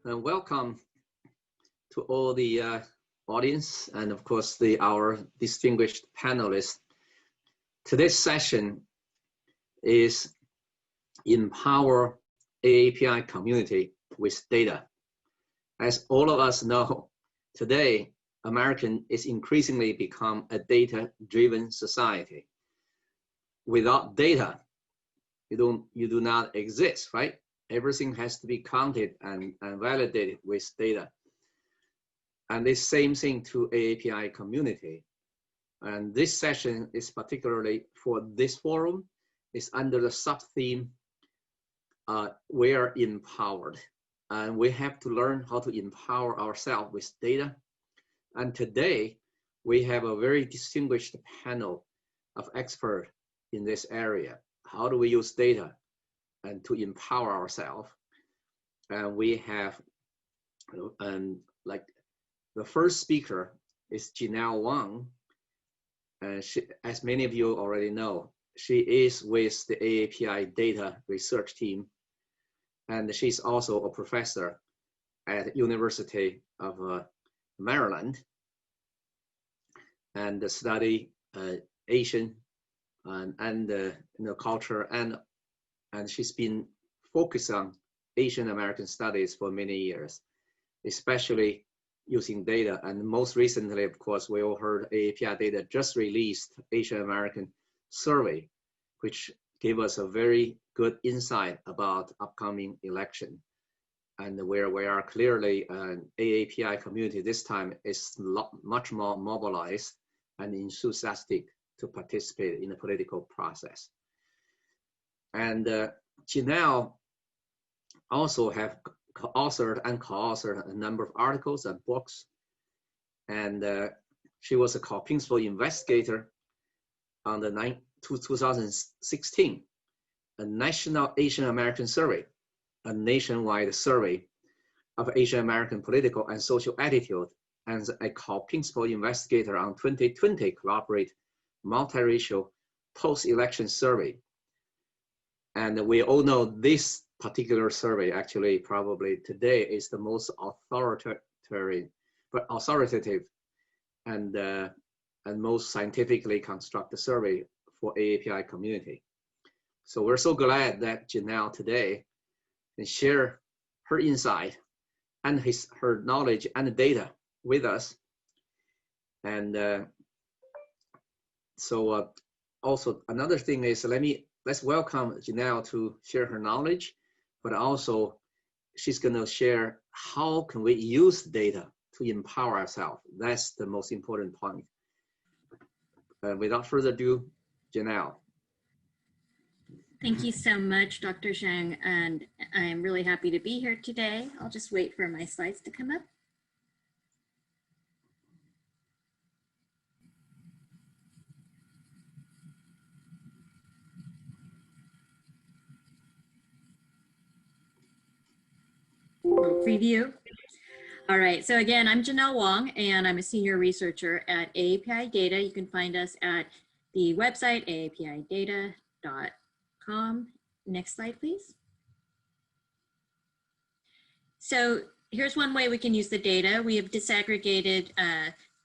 and welcome to all the audience and of course our distinguished panelists. Today's session is Empower AAPI Community with Data. As all of us know, today, American is increasingly become a data-driven society. Without data, you do not exist, right? Everything has to be counted and validated with data. And the same thing to AAPI community. And this session is particularly for this forum, is under the sub-theme, we are empowered. And we have to learn how to empower ourselves with data. And today, we have a very distinguished panel of experts in this area. How do we use data and to empower ourselves? And we have, like the first speaker is Janelle Wong. And she, as many of you already know, she is with the AAPI data research team. And she's also a professor at University of Maryland and study Asian and culture, and she's been focused on Asian American studies for many years, especially using data. And most recently, of course, we all heard AAPI data just released Asian American survey, which gave us a very good insight about upcoming election, and where we are clearly an AAPI community this time is much more mobilized and enthusiastic to participate in the political process. And Janelle also have authored and co-authored a number of articles and books. And she was a co-principal investigator on the 2016, a National Asian American Survey, a nationwide survey of Asian American political and social attitude, and a co-principal investigator on 2020 collaborate multiracial post-election survey. And we all know this particular survey actually probably today is the most authoritative and most scientifically constructed survey for AAPI community. So we're so glad that Janelle today can share her insight and her knowledge and data with us. And also another thing is, let's welcome Janelle to share her knowledge, but also she's gonna share how can we use data to empower ourselves. That's the most important point. Without further ado, Janelle. Thank you so much, Dr. Zhang, and I'm really happy to be here today. I'll just wait for my slides to come up. Preview. All right, so again, I'm Janelle Wong, and I'm a senior researcher at AAPI Data. You can find us at the website, aapidata.com. Next slide, please. So here's one way we can use the data. We have disaggregated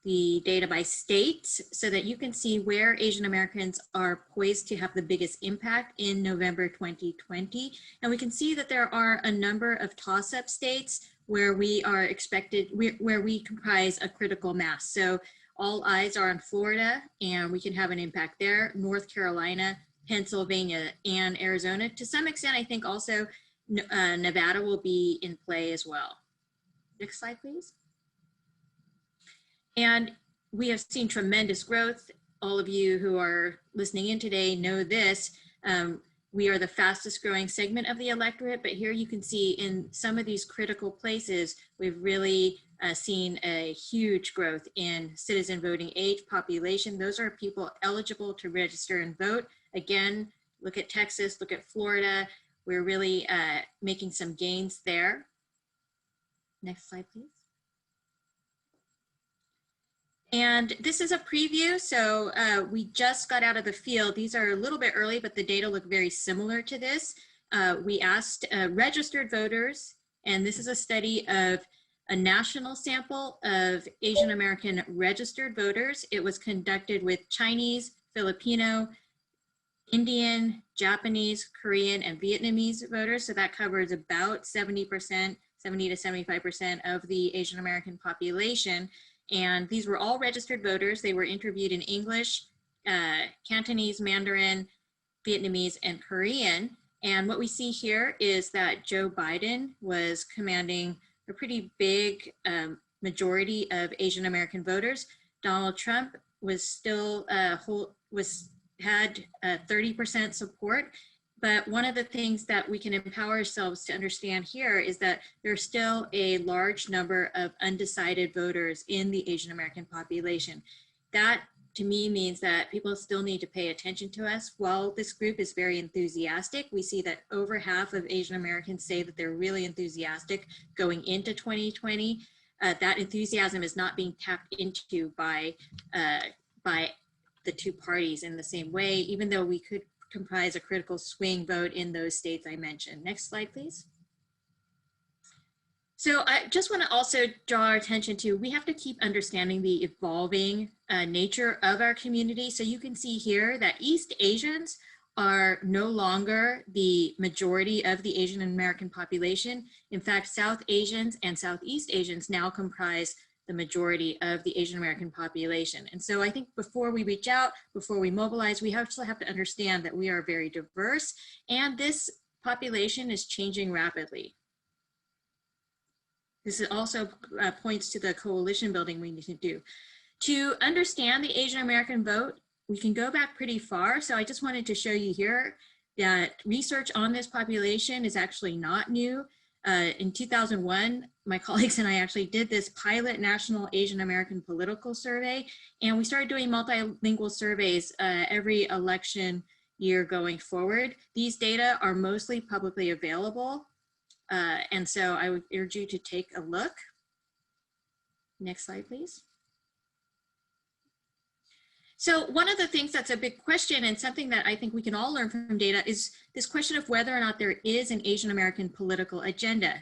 the data by states so that you can see where Asian Americans are poised to have the biggest impact in November 2020. And we can see that there are a number of toss-up states where we are expected, where we comprise a critical mass. So all eyes are on Florida, and we can have an impact there. North Carolina, Pennsylvania, and Arizona. To some extent, I think also Nevada will be in play as well. Next slide, please. And we have seen tremendous growth. All of you who are listening in today know this. We are the fastest growing segment of the electorate, but here you can see in some of these critical places, we've really seen a huge growth in citizen voting age, population. Those are people eligible to register and vote. Again, look at Texas, look at Florida. We're really making some gains there. Next slide, please. And this is a preview, so we just got out of the field. These are a little bit early, but the data look very similar to this. We asked registered voters And this is a study of a national sample of Asian American registered voters. It was conducted with Chinese, Filipino, Indian, Japanese, Korean, and Vietnamese voters. So that covers about 70%, 70 to 75% of the Asian American population. And these were all registered voters. They were interviewed in English, Cantonese, Mandarin, Vietnamese, and Korean. And what we see here is that Joe Biden was commanding a pretty big majority of Asian American voters. Donald Trump was still had 30% support. But one of the things that we can empower ourselves to understand here is that there's still a large number of undecided voters in the Asian American population. That to me means that people still need to pay attention to us. While this group is very enthusiastic, we see that over half of Asian Americans say that they're really enthusiastic going into 2020. That enthusiasm is not being tapped into by the two parties in the same way, even though we could comprise a critical swing vote in those states I mentioned. Next slide, please. So I just want to also draw our attention to, we have to keep understanding the evolving nature of our community. So you can see here that East Asians are no longer the majority of the Asian American population. In fact, South Asians and Southeast Asians now comprise the majority of the Asian American population. And so I think before we reach out, before we mobilize, we also have to understand that we are very diverse and this population is changing rapidly. This also points to the coalition building we need to do. To understand the Asian American vote, we can go back pretty far. So I just wanted to show you here that research on this population is actually not new. In 2001, my colleagues and I actually did this pilot national Asian American political survey, and we started doing multilingual surveys every election year going forward. These data are mostly publicly available, and so I would urge you to take a look. Next slide, please. So one of the things that's a big question and something that I think we can all learn from data is this question of whether or not there is an Asian American political agenda.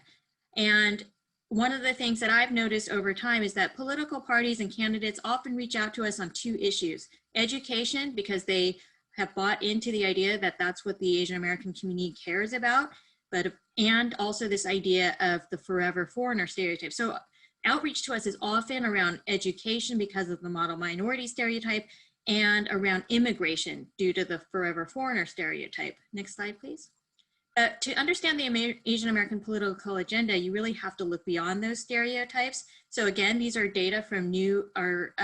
And one of the things that I've noticed over time is that political parties and candidates often reach out to us on two issues: education, because they have bought into the idea that that's what the Asian American community cares about, and also this idea of the forever foreigner stereotype. So outreach to us is often around education because of the model minority stereotype, and around immigration due to the forever foreigner stereotype. Next slide, please. To understand the Asian American political agenda, you really have to look beyond those stereotypes. So again, these are data from our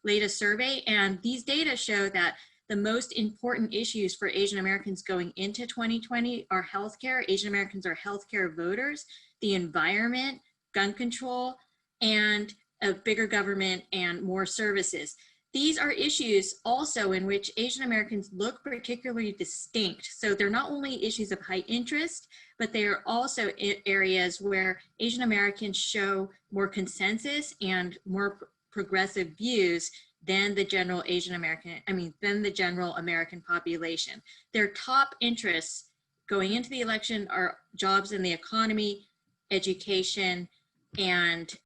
latest survey, and these data show that the most important issues for Asian Americans going into 2020 are healthcare. Asian Americans are healthcare voters, the environment, gun control, and a bigger government and more services. These are issues also in which Asian Americans look particularly distinct. So they're not only issues of high interest, but they are also areas where Asian Americans show more consensus and more progressive views than the general than the general American population. Their top interests going into the election are jobs in the economy, education, and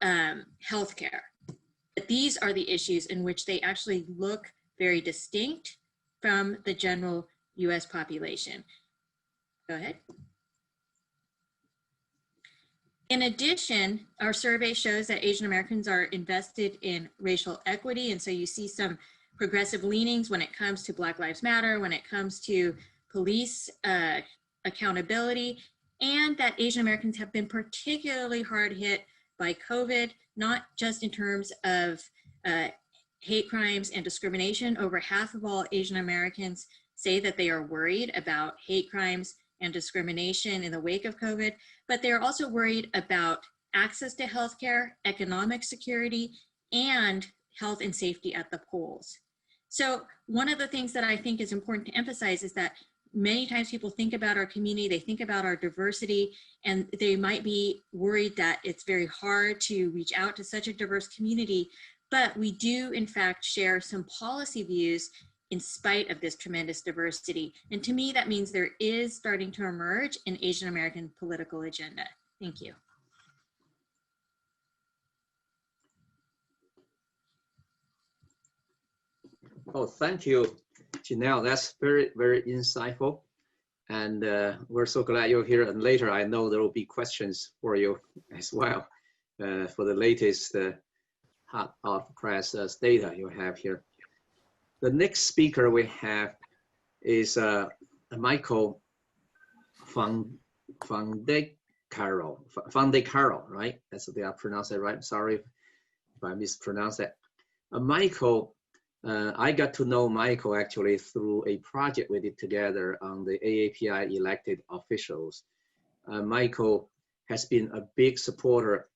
healthcare. But these are the issues in which they actually look very distinct from the general US population. Go ahead. In addition, our survey shows that Asian Americans are invested in racial equity, and so you see some progressive leanings when it comes to Black Lives Matter, when it comes to police accountability, and that Asian Americans have been particularly hard hit by COVID, not just in terms of hate crimes and discrimination. Over half of all Asian Americans say that they are worried about hate crimes and discrimination in the wake of COVID, but they're also worried about access to healthcare, economic security, and health and safety at the polls. So one of the things that I think is important to emphasize is that many times people think about our community, they think about our diversity, and they might be worried that it's very hard to reach out to such a diverse community, but we do in fact share some policy views in spite of this tremendous diversity. And to me, that means there is starting to emerge an Asian American political agenda. Thank you. Oh, thank you, Janelle. That's very, very insightful. And we're so glad you're here. And later, I know there will be questions for you as well for the latest hot off press data you have here. The next speaker we have is Michael Van de Caro, right? That's the way I pronounce it, right? Sorry if I mispronounce it. Michael, I got to know Michael actually through a project we did together on the AAPI elected officials. Michael has been a big supporter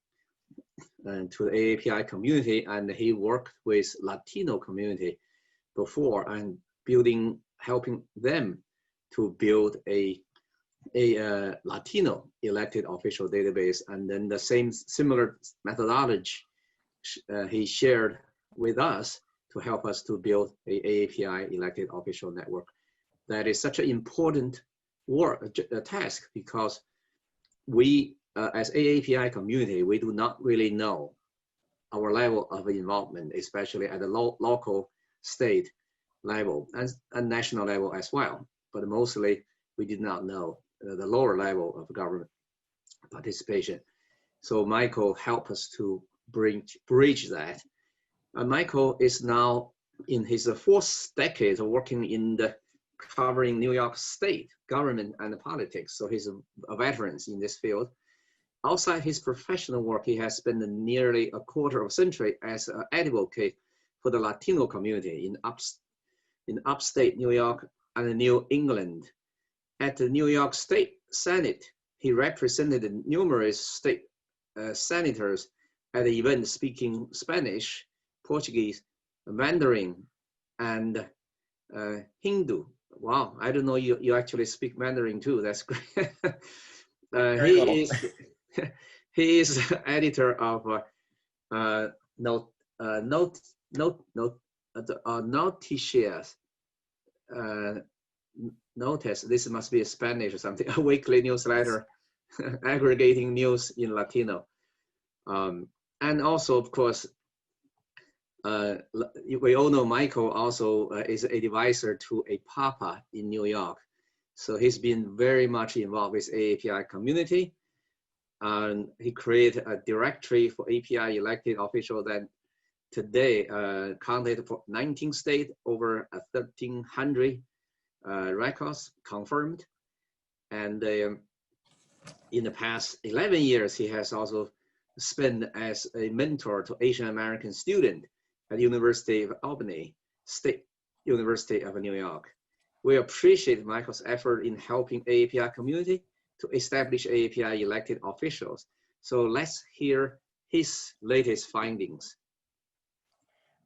to the AAPI community, and he worked with Latino community before and helping them to build a Latino elected official database, and then the similar methodology he shared with us to help us to build a AAPI elected official network. That is such an important task because we, as AAPI community, we do not really know our level of involvement, especially at the local, state level and national level as well. But mostly, we did not know the lower level of government participation. So Michael helped us to bridge that. Michael is now in his fourth decade of working in covering New York State government and politics. So he's a veteran in this field. Outside his professional work, he has spent nearly a quarter of a century as an advocate for the Latino community in upstate New York and New England. At the New York State Senate, he represented numerous state senators at the event speaking Spanish, Portuguese, Mandarin, and Hindu. Wow, I don't know you actually speak Mandarin too. That's great. He is editor of Noticias. Notice, this must be a Spanish or something, a weekly newsletter aggregating news in Latino. And also, of course, we all know Michael also is an advisor to AAPI in New York. So he's been very much involved with AAPI community. And he created a directory for API elected officials that today counted for 19 states, over 1,300 records confirmed. And in the past 11 years, he has also spent as a mentor to Asian American students at University of Albany, State University of New York. We appreciate Michael's effort in helping AAPI community to establish AAPI elected officials. So let's hear his latest findings.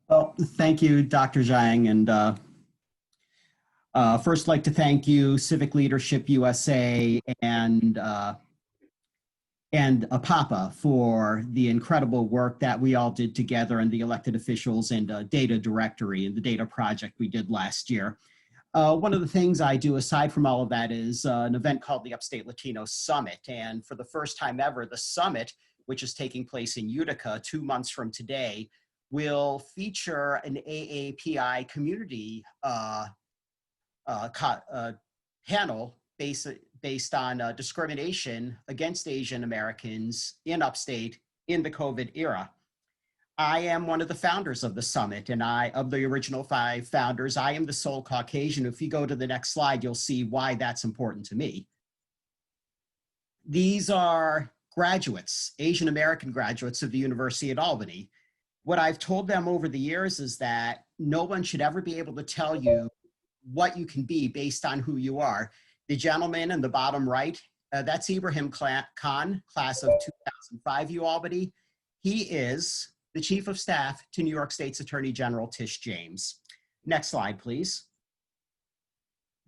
Well, thank you, Dr. Zhang. And first, I'd like to thank you, Civic Leadership USA and AAPI for the incredible work that we all did together and the elected officials and data directory and the data project we did last year. One of the things I do aside from all of that is an event called the Upstate Latino Summit. And for the first time ever, the summit, which is taking place in Utica 2 months from today, will feature an AAPI community panel based on discrimination against Asian Americans in Upstate in the COVID era. I am one of the founders of the summit, and of the original 5 founders, I am the sole Caucasian. If you go to the next slide, you'll see why that's important to me. These are graduates, Asian American graduates of the University at Albany. What I've told them over the years is that no one should ever be able to tell you what you can be based on who you are. The gentleman in the bottom right, that's Ibrahim Khan, class of 2005 UAlbany. He is the Chief of Staff to New York State's Attorney General Tish James. Next slide, please.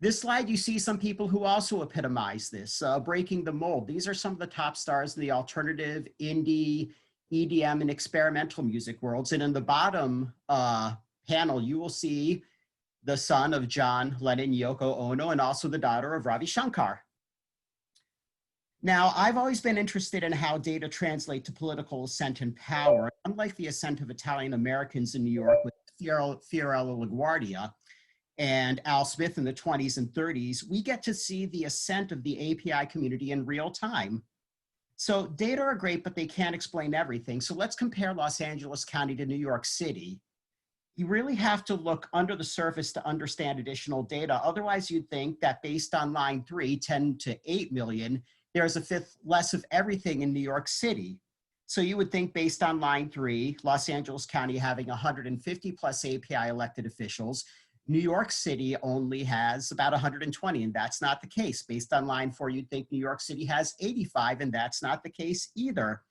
This slide, you see some people who also epitomize this, breaking the mold. These are some of the top stars in the alternative, indie, EDM, and experimental music worlds. And in the bottom panel, you will see the son of John Lennon, Yoko Ono, and also the daughter of Ravi Shankar. Now, I've always been interested in how data translate to political assent and power. Unlike the assent of Italian Americans in New York with Fiorello LaGuardia and Al Smith in the 20s and 30s, we get to see the ascent of the API community in real time. So data are great, but they can't explain everything. So let's compare Los Angeles County to New York City. You really have to look under the surface to understand additional data. Otherwise, you'd think that based on line 3, 10 to 8 million, there's a fifth less of everything in New York City. So you would think based on line 3, Los Angeles County having 150 plus API elected officials, New York City only has about 120, and that's not the case. Based on line 4, you'd think New York City has 85, and that's not the case either.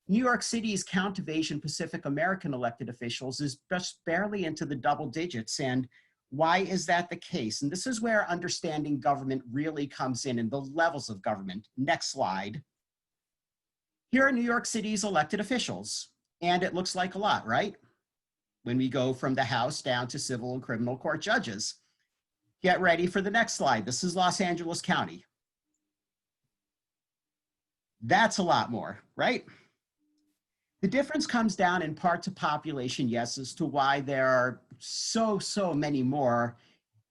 New York City's count of Asian Pacific American elected officials is just barely into the double digits. And why is that the case? And this is where understanding government really comes in and the levels of government. Next slide. Here are New York City's elected officials, and it looks like a lot, right? When we go from the House down to civil and criminal court judges. Get ready for the next slide. This is Los Angeles County. That's a lot more, right? The difference comes down in part to population, yes, as to why there are so many more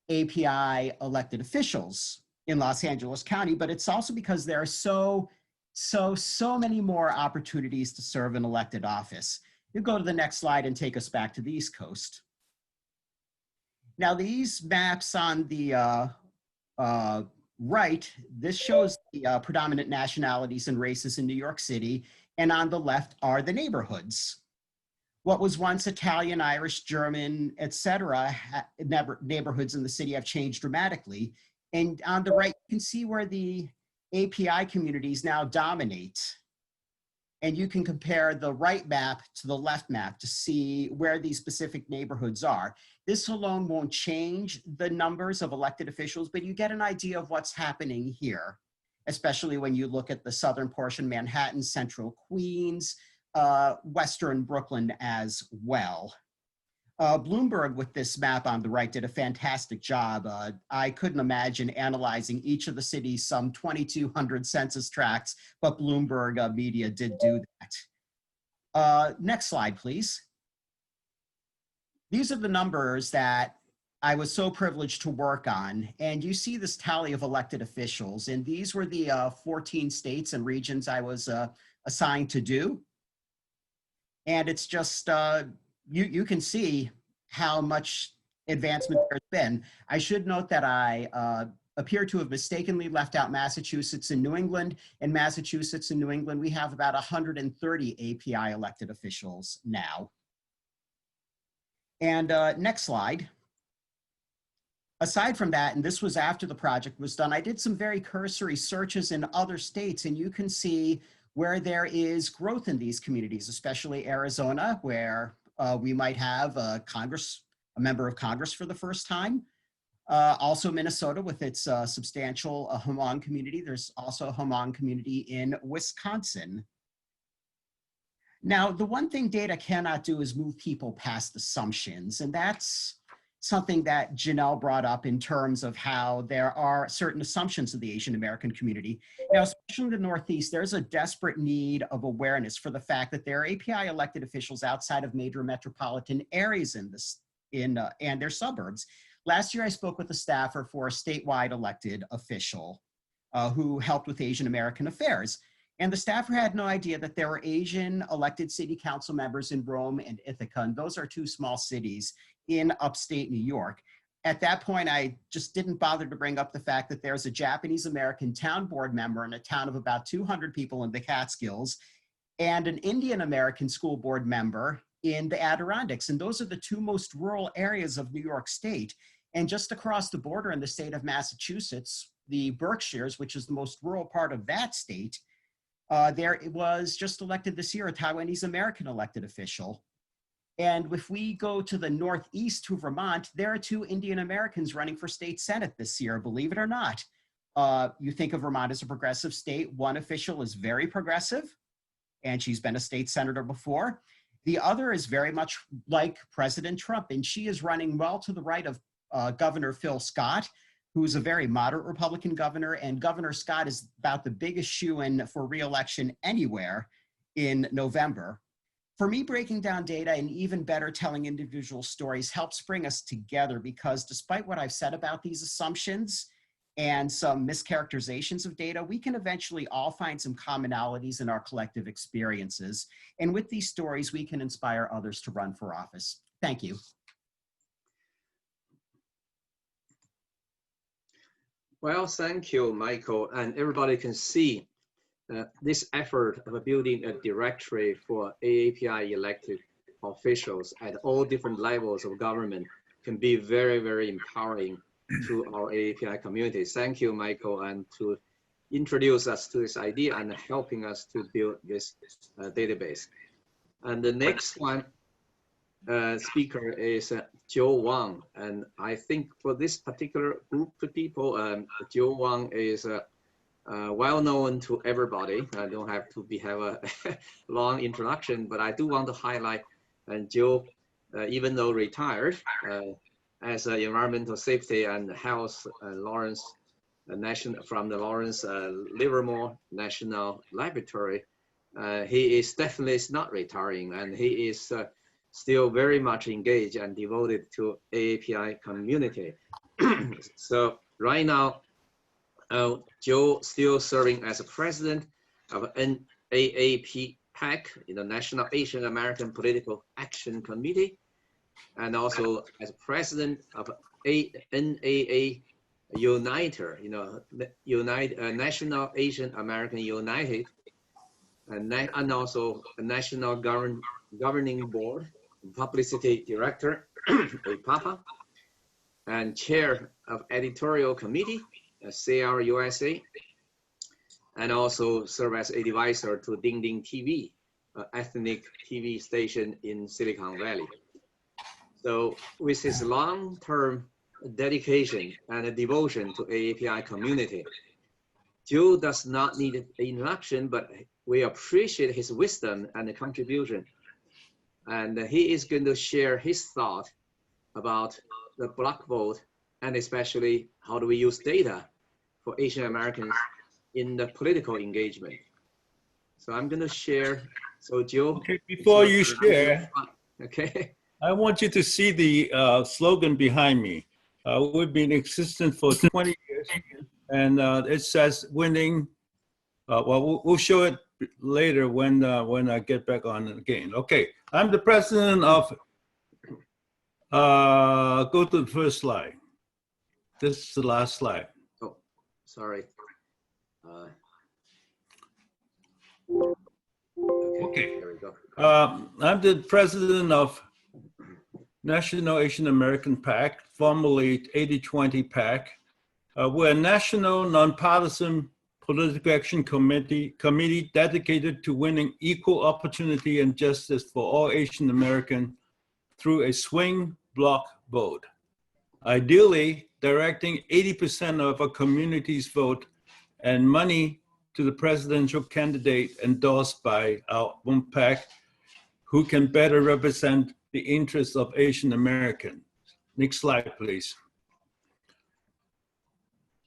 API elected officials in Los Angeles County, but it's also because there are so many more opportunities to serve an elected office. You go to the next slide and take us back to the East Coast. Now these maps on the right, this shows the predominant nationalities and races in New York City, and on the left are the neighborhoods. What was once Italian, Irish, German, etc., neighborhoods in the city have changed dramatically. And on the right, you can see where the API communities now dominate. And you can compare the right map to the left map to see where these specific neighborhoods are. This alone won't change the numbers of elected officials, but you get an idea of what's happening here, especially when you look at the southern portion, Manhattan, central Queens, western Brooklyn as well. Bloomberg with this map on the right did a fantastic job. I couldn't imagine analyzing each of the city's some 2,200 census tracts, but Bloomberg media did do that. Next slide, please. These are the numbers that I was so privileged to work on, and you see this tally of elected officials, and these were the 14 states and regions I was assigned to do. And it's just, you can see how much advancement there's been. I should note that I appear to have mistakenly left out Massachusetts and New England. In Massachusetts and New England, we have about 130 API elected officials now. And next slide. Aside from that, and this was after the project was done, I did some very cursory searches in other states, and you can see where there is growth in these communities, especially Arizona, where we might have a member of Congress for the first time. Also Minnesota with its substantial Hmong community. There's also a Hmong community in Wisconsin. Now, the one thing data cannot do is move people past assumptions, and that's something that Janelle brought up in terms of how there are certain assumptions of the Asian American community. Now, especially in the Northeast, there's a desperate need of awareness for the fact that there are API elected officials outside of major metropolitan areas and their suburbs. Last year, I spoke with a staffer for a statewide elected official who helped with Asian American affairs. And the staffer had no idea that there were Asian elected city council members in Rome and Ithaca, and those are two small cities in upstate New York. At that point, I just didn't bother to bring up the fact that there's a Japanese American town board member in a town of about 200 people in the Catskills, and an Indian American school board member in the Adirondacks. And those are the two most rural areas of New York State. And just across the border in the state of Massachusetts, the Berkshires, which is the most rural part of that state, there was just elected this year a Taiwanese American elected official. And if we go to the Northeast to Vermont, there are two Indian Americans running for state Senate this year, believe it or not. You think of Vermont as a progressive state. One official is very progressive, and she's been a state senator before. The other is very much like President Trump, and she is running well to the right of Governor Phil Scott, who's a very moderate Republican governor, and Governor Scott is about the biggest shoo-in for re-election anywhere in November. For me, breaking down data and even better telling individual stories helps bring us together, because despite what I've said about these assumptions and some mischaracterizations of data, we can eventually all find some commonalities in our collective experiences. And with these stories, we can inspire others to run for office. Thank you. Well, thank you, Michael. And everybody can see this effort of building a directory for AAPI elected officials at all different levels of government can be very, very empowering to our AAPI community. Thank you, Michael, and to introduce us to this idea and helping us to build this database. And the next one speaker is Joel Wang. And I think for this particular group of people, Joel Wang is well known to everybody. I don't have to have a long introduction, but I do want to highlight Joe, even though retired as an environmental safety and health Lawrence from the Lawrence Livermore National Laboratory, he is definitely not retiring, and he is still very much engaged and devoted to AAPI community. So right now, Joe still serving as a president of AAPI, the National Asian American Political Action Committee, and also as president of NAA Uniter, National Asian American United, and also a National Governing Board, Publicity Director, AAPI, and chair of Editorial Committee, CR USA, and also serve as advisor to Ding Ding TV, an ethnic TV station in Silicon Valley. So with his long-term dedication and devotion to AAPI community, Joe does not need an introduction, but we appreciate his wisdom and contribution. And he is going to share his thought about the block vote, and especially how do we use data for Asian Americans in the political engagement. So I'm going to share. So Joe. Okay, before you share, okay, I want you to see the slogan behind me. We've been in existence for 20 years, and it says winning. Well, we'll show it later when I get back on again. Okay, I'm the president of, go to the first slide. This is the last slide. Oh, sorry. Okay, there we go. I'm the president of National Asian American PAC, formerly 80-20 PAC. We're a national nonpartisan political action committee dedicated to winning equal opportunity and justice for all Asian Americans through a swing block vote. Ideally, directing 80% of our community's vote and money to the presidential candidate endorsed by our own PAC, who can better represent the interests of Asian Americans. Next slide, please.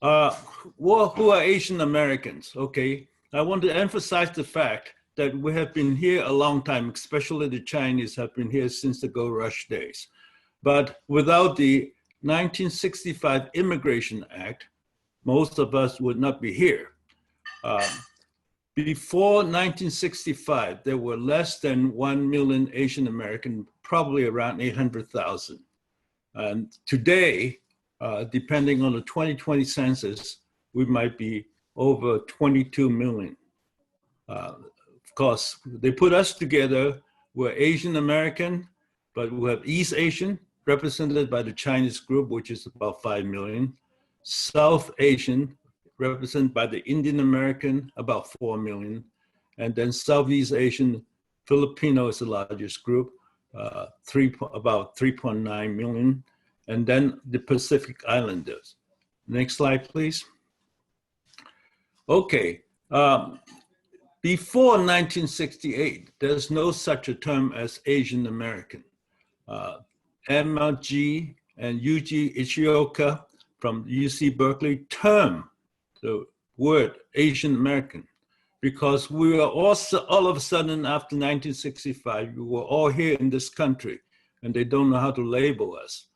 Who are Asian Americans? Okay, I want to emphasize the fact that we have been here a long time, especially the Chinese have been here since the Gold Rush days. But without the 1965 Immigration Act, most of us would not be here. Before 1965, there were less than 1 million Asian Americans, probably around 800,000. And today, depending on the 2020 census, we might be over 22 million. Of course, they put us together. We're Asian American, but we have East Asian, represented by the Chinese group, which is about 5 million. South Asian, represented by the Indian American, about 4 million. And then Southeast Asian, Filipino is the largest group, about 3.9 million. And then the Pacific Islanders. Next slide, please. Okay, before 1968, there's no such a term as Asian American. MLG and Yuji Ishioka from UC Berkeley term the word Asian American. because we were all of a sudden after 1965, we were all here in this country, and they don't know how to label us.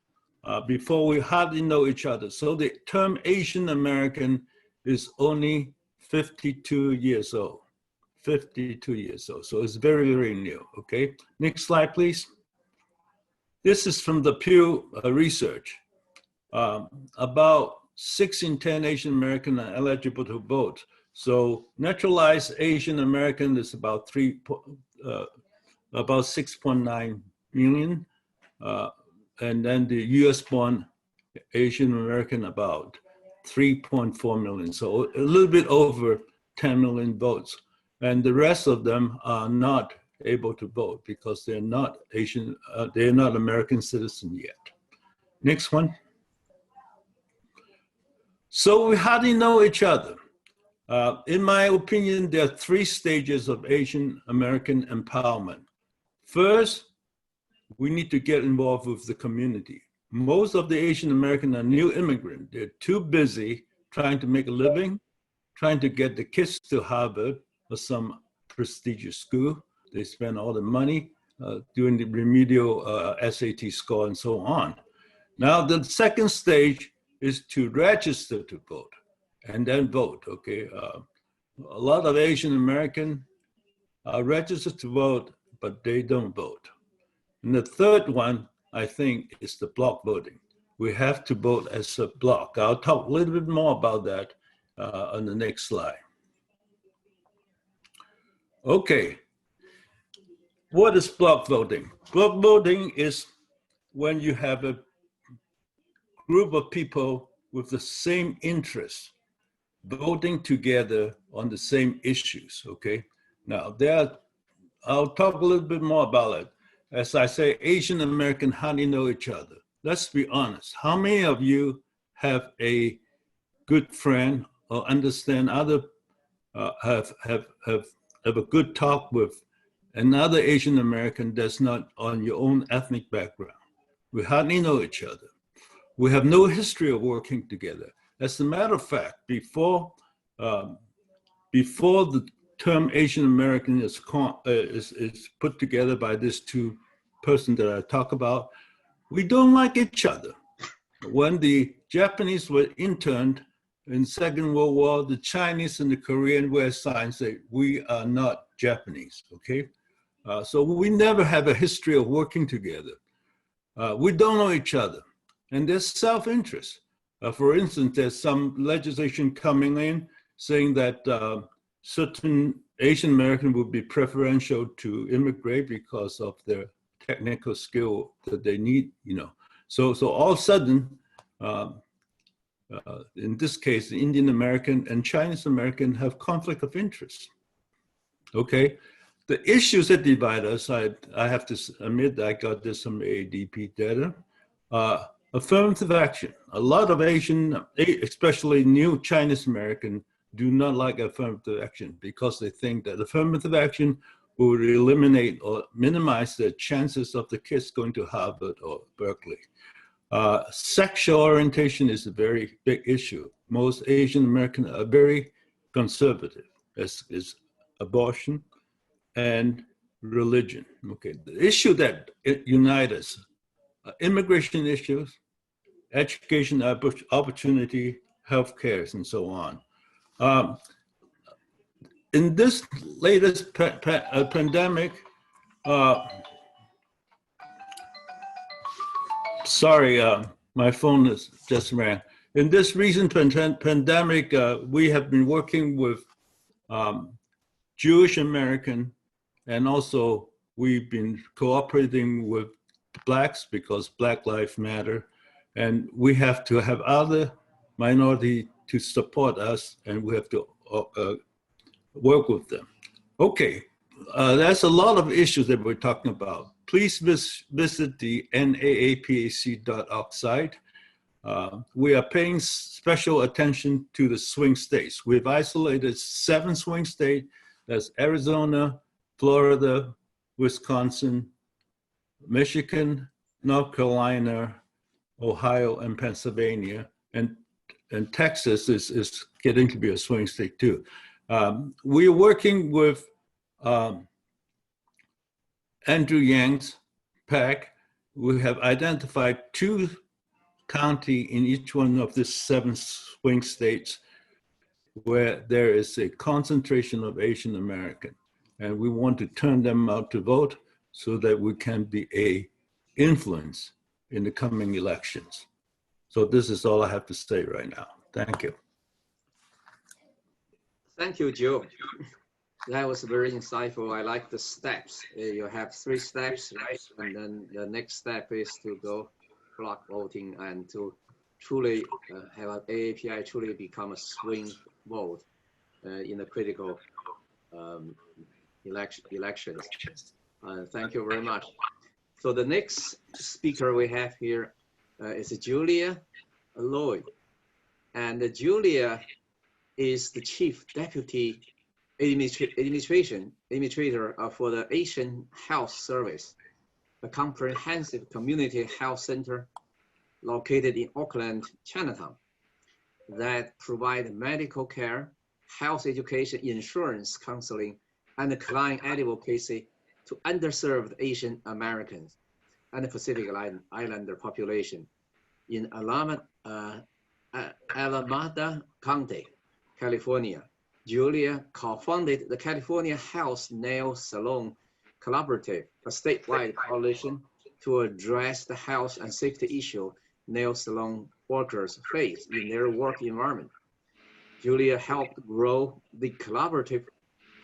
Before we hardly know each other. So the term Asian American is only 52 years old. 52 years old. So it's very, very new. Okay. Next slide, please. This is from the Pew Research. About 6 in 10 Asian American are eligible to vote. So naturalized Asian American is about 6.9 million. And then the US born Asian American about 3.4 million. So a little bit over 10 million votes. And the rest of them are not able to vote because they're not Asian, they're not American citizens yet. Next one. So we hardly know each other. In my opinion, there are 3 stages of Asian American empowerment. First, we need to get involved with the community. Most of the Asian Americans are new immigrants. They're too busy trying to make a living, trying to get the kids to Harvard or some prestigious school. They spend all the money doing the remedial SAT score and so on. Now, the second stage is to register to vote and then vote, okay? A lot of Asian Americans are registered to vote, but they don't vote. And the third one, I think, is the block voting. We have to vote as a block. I'll talk a little bit more about that on the next slide. Okay, what is block voting? Block voting is when you have a group of people with the same interests voting together on the same issues, okay? Now, I'll talk a little bit more about it. As I say, Asian American hardly know each other. Let's be honest. How many of you have a good friend or understand other, have a good talk with another Asian American that's not on your own ethnic background? We hardly know each other. We have no history of working together. As a matter of fact, before the term Asian American is put together by these 2 persons that I talk about, we don't like each other. When the Japanese were interned in Second World War, the Chinese and the Korean were assigned, say, we are not Japanese, okay? So we never have a history of working together. We don't know each other, and there's self-interest. For instance, there's some legislation coming in saying that certain Asian Americans would be preferential to immigrate because of their technical skill that they need, you know. So all of a sudden, in this case, the Indian American and Chinese American have conflict of interest. Okay, the issues that divide us, I have to admit that I got this from AAPI data. Affirmative action. A lot of Asian, especially new Chinese American, do not like affirmative action because they think that affirmative action will eliminate or minimize the chances of the kids going to Harvard or Berkeley. Sexual orientation is a very big issue. Most Asian Americans are very conservative, as is abortion and religion. Okay, the issue that unites us, immigration issues, education opportunity, healthcare, and so on. In this latest pandemic, sorry, my phone is just rang. In this recent pandemic, we have been working with Jewish American, and also we've been cooperating with Blacks because Black Lives Matter, and we have to have other minority to support us, and we have to work with them. Okay, that's a lot of issues that we're talking about. Please visit the NAAPAC.org site. We are paying special attention to the swing states. We've isolated 7 swing states. That's Arizona, Florida, Wisconsin, Michigan, North Carolina, Ohio, and Pennsylvania. And Texas is getting to be a swing state too. We are working with Andrew Yang's PAC. We have identified 2 counties in each one of the 7 swing states where there is a concentration of Asian American. And we want to turn them out to vote so that we can be an influence in the coming elections. So this is all I have to say right now. Thank you. Thank you, Joe. That was very insightful. I like the steps. You have 3 steps, right? And then the next step is to go block voting and to truly have an AAPI truly become a swing vote in the critical elections. Thank you very much. So the next speaker we have here is Julia Lloyd. And Julia is the Chief Deputy Administrator for the Asian Health Service, a comprehensive community health center located in Auckland, Chinatown, that provide medical care, health education, insurance counseling, and client advocacy to underserved Asian Americans and the Pacific Islander population in Alameda County, California. Julia co-founded the California Health Nail Salon Collaborative, a statewide coalition to address the health and safety issue nail salon workers face in their work environment. Julia helped grow the collaborative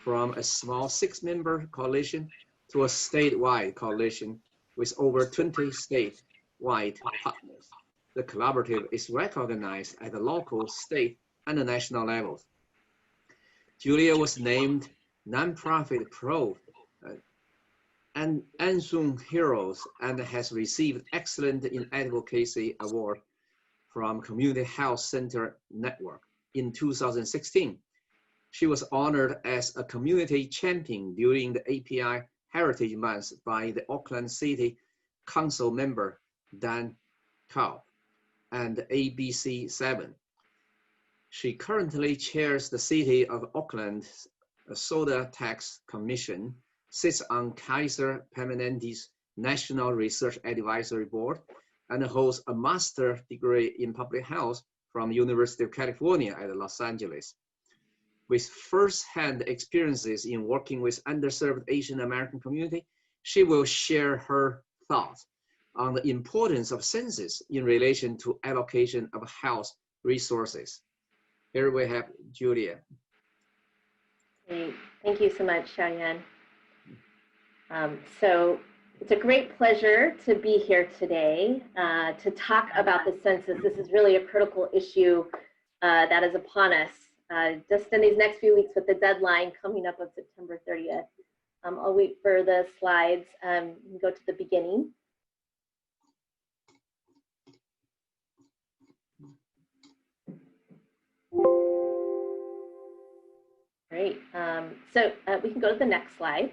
from a small 6-member coalition to a statewide coalition with over 20 statewide partners. The collaborative is recognized at the local, state, and the national levels. Julia was named Nonprofit Pro and Unsung Heroes and has received Excellent in Advocacy Award from Community Health Center Network. In 2016, she was honored as a community champion during the API Heritage Month by the Auckland City Council member Dan Cow and ABC 7. She currently chairs the City of Auckland's Soda Tax Commission, sits on Kaiser Permanente's National Research Advisory Board, and holds a master's degree in public health from University of California at Los Angeles. With first-hand experiences in working with underserved Asian American community, she will share her thoughts on the importance of census in relation to allocation of health resources. Here we have Julia. Great. Thank you so much, Xiaoyan. So it's a great pleasure to be here today to talk about the census. This is really a critical issue that is upon us just in these next few weeks with the deadline coming up of September 30th. I'll wait for the slides. Go to the beginning. Great. So we can go to the next slide.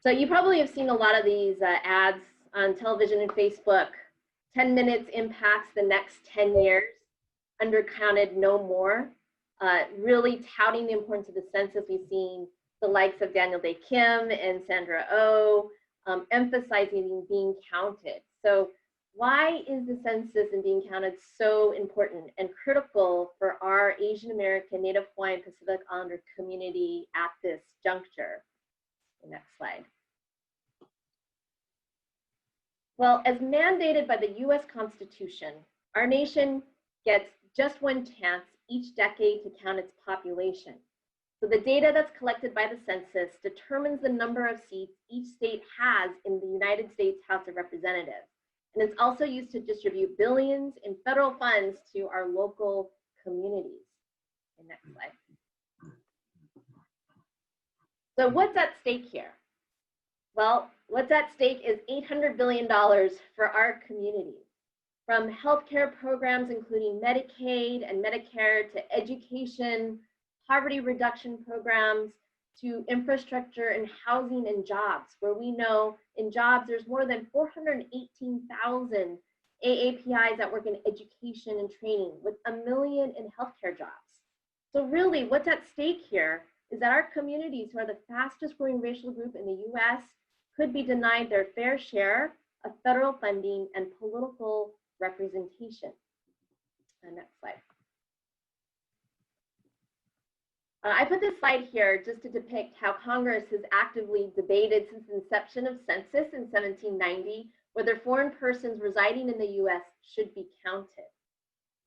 So you probably have seen a lot of these ads on television and Facebook. 10 minutes impacts the next 10 years. Undercounted, no more. Really touting the importance of the census. We've seen the likes of Daniel Day Kim and Sandra Oh emphasizing being counted. So why is the census and being counted so important and critical for our Asian American, Native Hawaiian, Pacific Islander community at this juncture? The next slide. Well, as mandated by the US Constitution, our nation gets just 1 chance each decade to count its population. So the data that's collected by the census determines the number of seats each state has in the United States House of Representatives. And it's also used to distribute billions in federal funds to our local communities. The next slide. So what's at stake here? Well, what's at stake is $800 billion for our communities. From healthcare programs, including Medicaid and Medicare, to education, poverty reduction programs, to infrastructure and housing and jobs, where we know in jobs, there's more than 418,000 AAPIs that work in education and training, with 1 million in healthcare jobs. So really what's at stake here is that our communities, who are the fastest growing racial group in the US, could be denied their fair share of federal funding and political representation. Next slide. I put this slide here just to depict how Congress has actively debated since the inception of census in 1790 whether foreign persons residing in the US should be counted.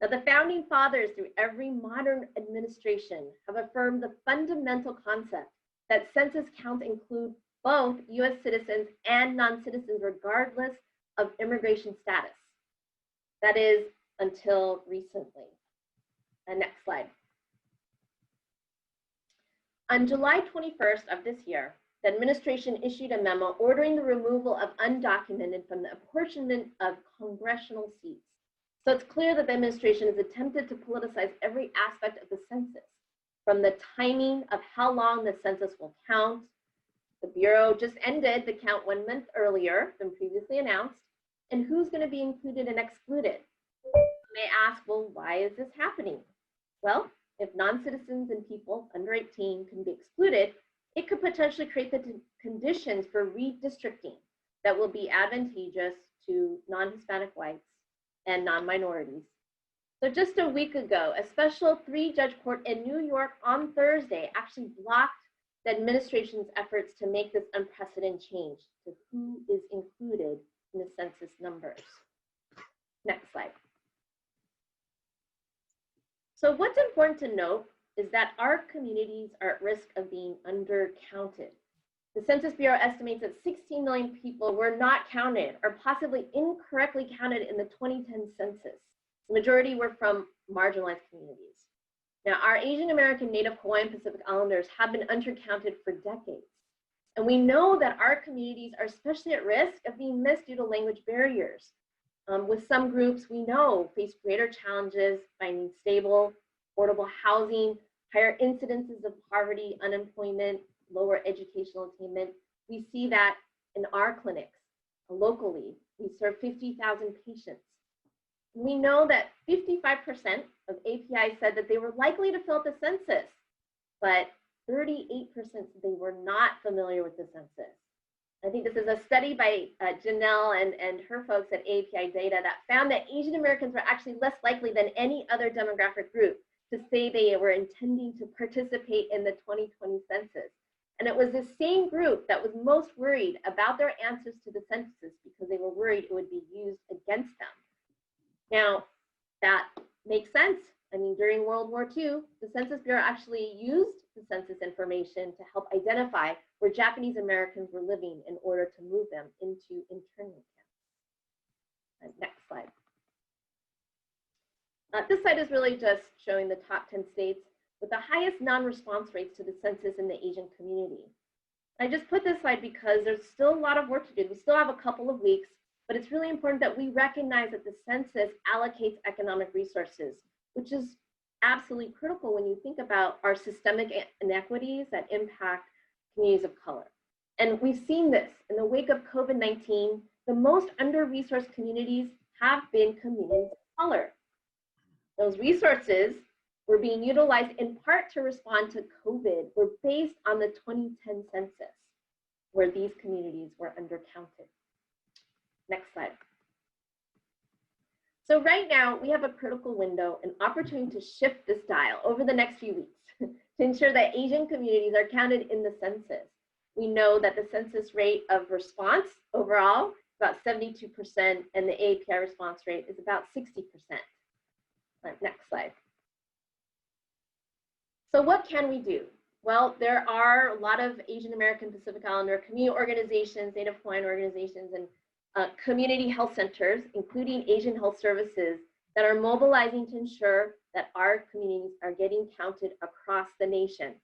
Now, the founding fathers, through every modern administration, have affirmed the fundamental concept that census counts include both US citizens and non-citizens, regardless of immigration status. That is, until recently. Next slide. On July 21st of this year, the administration issued a memo ordering the removal of undocumented from the apportionment of congressional seats. So it's clear that the administration has attempted to politicize every aspect of the census, from the timing of how long the census will count. The Bureau just ended the count 1 month earlier than previously announced, and who's going to be included and excluded. You may ask, well, why is this happening? Well, if non-citizens and people under 18 can be excluded, it could potentially create the conditions for redistricting that will be advantageous to non-Hispanic whites and non-minorities. So just a week ago, a special 3-judge court in New York on Thursday actually blocked the administration's efforts to make this unprecedented change to who is included in the census numbers. Next slide. So what's important to note is that our communities are at risk of being undercounted. The Census Bureau estimates that 16 million people were not counted or possibly incorrectly counted in the 2010 census. The majority were from marginalized communities. Now, our Asian American, Native Hawaiian, Pacific Islanders have been undercounted for decades. And we know that our communities are especially at risk of being missed due to language barriers. With some groups we know face greater challenges finding stable, affordable housing, higher incidences of poverty, unemployment, lower educational attainment. We see that in our clinics locally. We serve 50,000 patients. We know that 55% of API said that they were likely to fill out the census, but 38% said they were not familiar with the census. I think this is a study by Janelle and her folks at AAPI Data that found that Asian Americans were actually less likely than any other demographic group to say they were intending to participate in the 2020 census. And it was the same group that was most worried about their answers to the census because they were worried it would be used against them. Now, that makes sense. I mean, during World War II, the Census Bureau actually used the census information to help identify where Japanese Americans were living in order to move them into internment camps. Next slide. This slide is really just showing the top 10 states with the highest non-response rates to the census in the Asian community. I just put this slide because there's still a lot of work to do. We still have a couple of weeks, but it's really important that we recognize that the census allocates economic resources, which is absolutely critical when you think about our systemic inequities that impact communities of color. And we've seen this in the wake of COVID-19, the most under-resourced communities have been communities of color. Those resources were being utilized in part to respond to COVID, were based on the 2010 census, where these communities were undercounted. Next slide. So right now, we have a critical window, an opportunity to shift this dial over the next few weeks to ensure that Asian communities are counted in the census. We know that the census rate of response overall is about 72%, and the AAPI response rate is about 60%. Next slide. So what can we do? Well, there are a lot of Asian American Pacific Islander community organizations, Native Hawaiian organizations, and community health centers, including Asian Health Services, that are mobilizing to ensure that our communities are getting counted across the nation.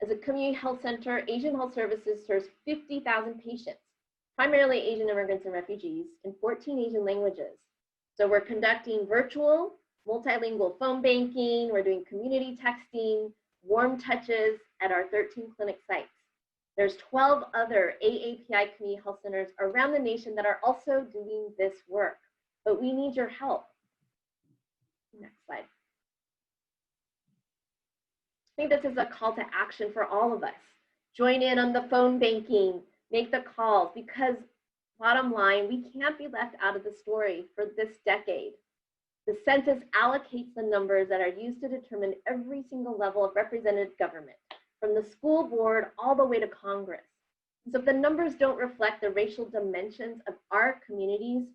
As a community health center, Asian Health Services serves 50,000 patients, primarily Asian immigrants and refugees, in 14 Asian languages. So we're conducting virtual, multilingual phone banking, we're doing community texting, warm touches at our 13 clinic sites. There's 12 other AAPI community health centers around the nation that are also doing this work, but we need your help. Next slide. I think this is a call to action for all of us. Join in on the phone banking, make the calls, because bottom line, we can't be left out of the story for this decade. The census allocates the numbers that are used to determine every single level of representative government, from the school board all the way to Congress. So if the numbers don't reflect the racial dimensions of our communities,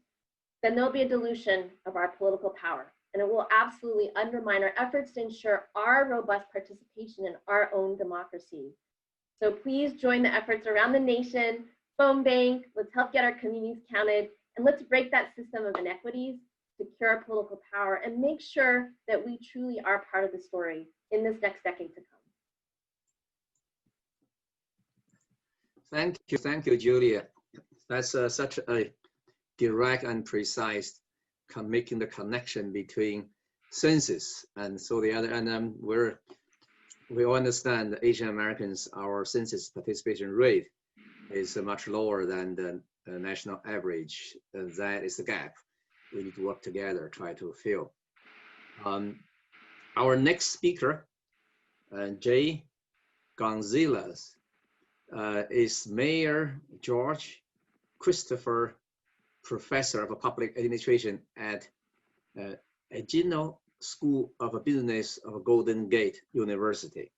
then there'll be a dilution of our political power. And it will absolutely undermine our efforts to ensure our robust participation in our own democracy. So please join the efforts around the nation, phone bank, let's help get our communities counted, and let's break that system of inequities, secure our political power, and make sure that we truly are part of the story in this next decade to come. Thank you, Julia. That's such a direct and precise making the connection between census and so the other. And we all understand that Asian Americans, our census participation rate is much lower than the national average. That is the gap we need to work together, try to fill. Our next speaker, Jay Gonzalez, is Mayor George Christopher Professor of Public Administration at Agino School of Business of Golden Gate University,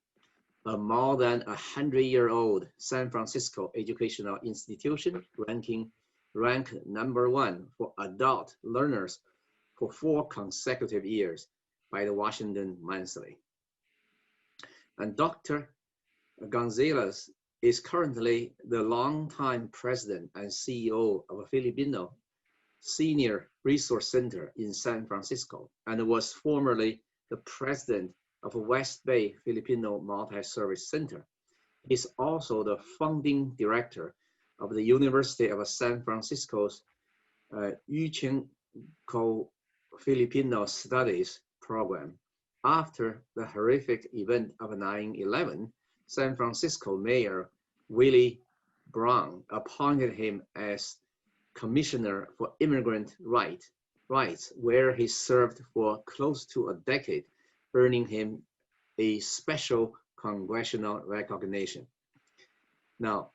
a more than 100-year-old San Francisco educational institution ranked #1 for adult learners for 4 consecutive years by the Washington Monthly. And Dr. Gonzalez is currently the longtime president and CEO of a Filipino Senior Resource Center in San Francisco, and was formerly the president of West Bay Filipino Multi-Service Center. He's also the founding director of the University of San Francisco's Filipino Studies program. After the horrific event of 9/11, San Francisco Mayor Willie Brown appointed him as Commissioner for Immigrant Rights, where he served for close to a decade, earning him a special congressional recognition. Now,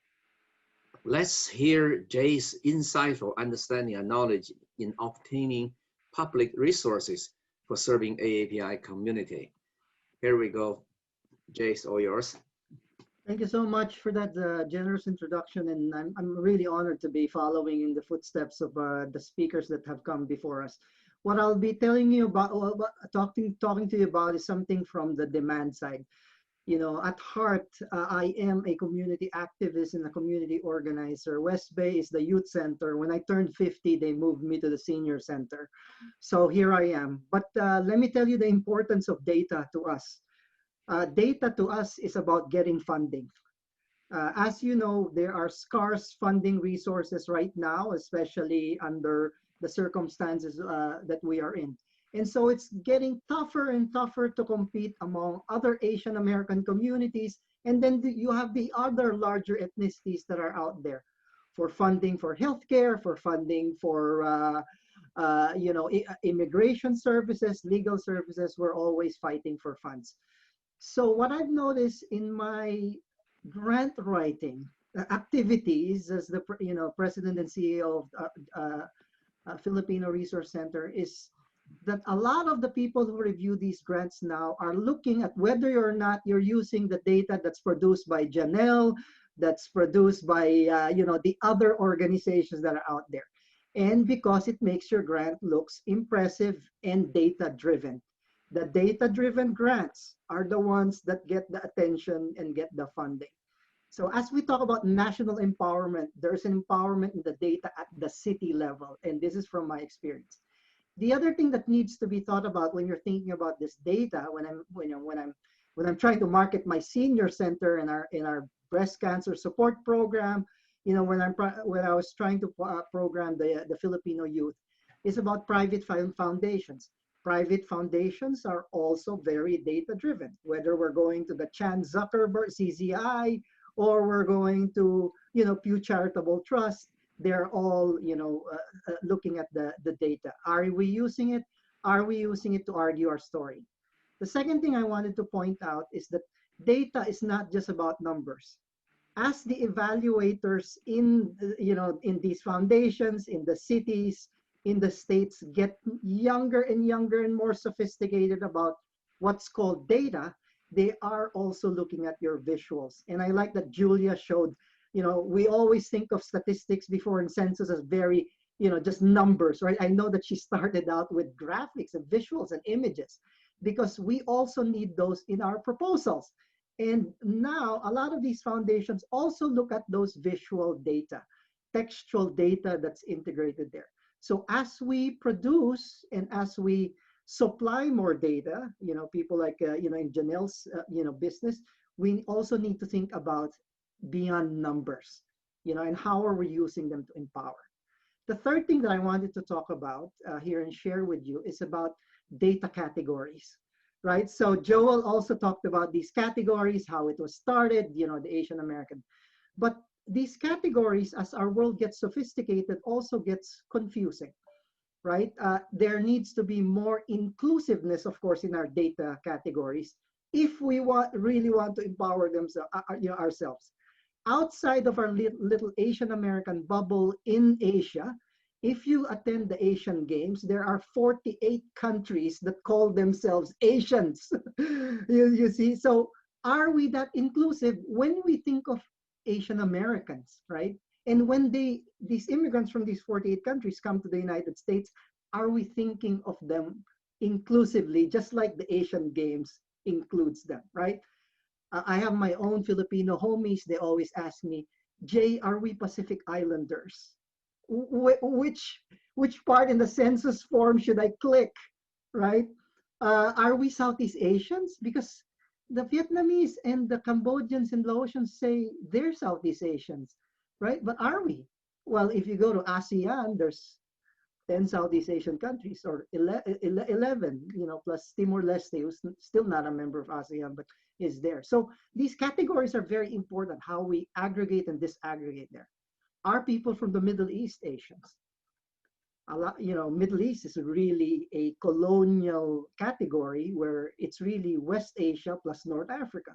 let's hear Jay's insightful understanding and knowledge in obtaining public resources for serving AAPI community. Here we go. Jay, it's all yours. Thank you so much for that generous introduction, and I'm really honored to be following in the footsteps of the speakers that have come before us. What I'll be telling you about, talking to you about, is something from the demand side. You know, at heart, I am a community activist and a community organizer. West Bay is the youth center. When I turned 50, they moved me to the senior center. So here I am. But let me tell you the importance of data to us. Data to us is about getting funding. As you know, there are scarce funding resources right now, especially under the circumstances that we are in. And so it's getting tougher and tougher to compete among other Asian American communities. And then you have the other larger ethnicities that are out there for funding for healthcare, for funding for immigration services, legal services. We're always fighting for funds. So what I've noticed in my grant writing activities as the president and CEO of Filipino Resource Center is that a lot of the people who review these grants now are looking at whether or not you're using the data that's produced by Janelle, that's produced by the other organizations that are out there, and because it makes your grant looks impressive and data-driven. The data-driven grants are the ones that get the attention and get the funding. So as we talk about national empowerment, there's an empowerment in the data at the city level, and this is from my experience. The other thing that needs to be thought about when you're thinking about this data, when I'm trying to market my senior center in our breast cancer support program, when I was trying to program the Filipino youth, is about private foundations. Private foundations are also very data-driven, whether we're going to the Chan Zuckerberg CZI or we're going to, Pew Charitable Trust. They're all, looking at the data. Are we using it? Are we using it to argue our story? The second thing I wanted to point out is that data is not just about numbers. As the evaluators in, in these foundations, in the cities, in the states get younger and younger and more sophisticated about what's called data, they are also looking at your visuals. And I like that Julia showed, we always think of statistics before in census as very, just numbers, right? I know that she started out with graphics and visuals and images because we also need those in our proposals. And now a lot of these foundations also look at those visual data, textual data that's integrated there. So as we produce and as we supply more data, people like, in Janelle's, business, we also need to think about beyond numbers, and how are we using them to empower. The third thing that I wanted to talk about here and share with you is about data categories, right? So Joel also talked about these categories, how it was started, the Asian American. But these categories, as our world gets sophisticated, also gets confusing, right? There needs to be more inclusiveness, of course, in our data categories if we really want to empower ourselves. Outside of our little Asian American bubble in Asia, if you attend the Asian Games, there are 48 countries that call themselves Asians. you see, so are we that inclusive when we think of Asian Americans, right? And when these immigrants from these 48 countries come to the United States, are we thinking of them inclusively, just like the Asian Games includes them, right? I have my own Filipino homies. They always ask me, Jay, are we Pacific Islanders? Which part in the census form should I click, right? Are we Southeast Asians? Because the Vietnamese and the Cambodians and Laotians say they're Southeast Asians, right? But are we? Well, if you go to ASEAN, there's 10 Southeast Asian countries, or 11, plus Timor-Leste, who's still not a member of ASEAN, but is there. So these categories are very important, how we aggregate and disaggregate there. Are people from the Middle East Asians? A lot, Middle East is really a colonial category where it's really West Asia plus North Africa.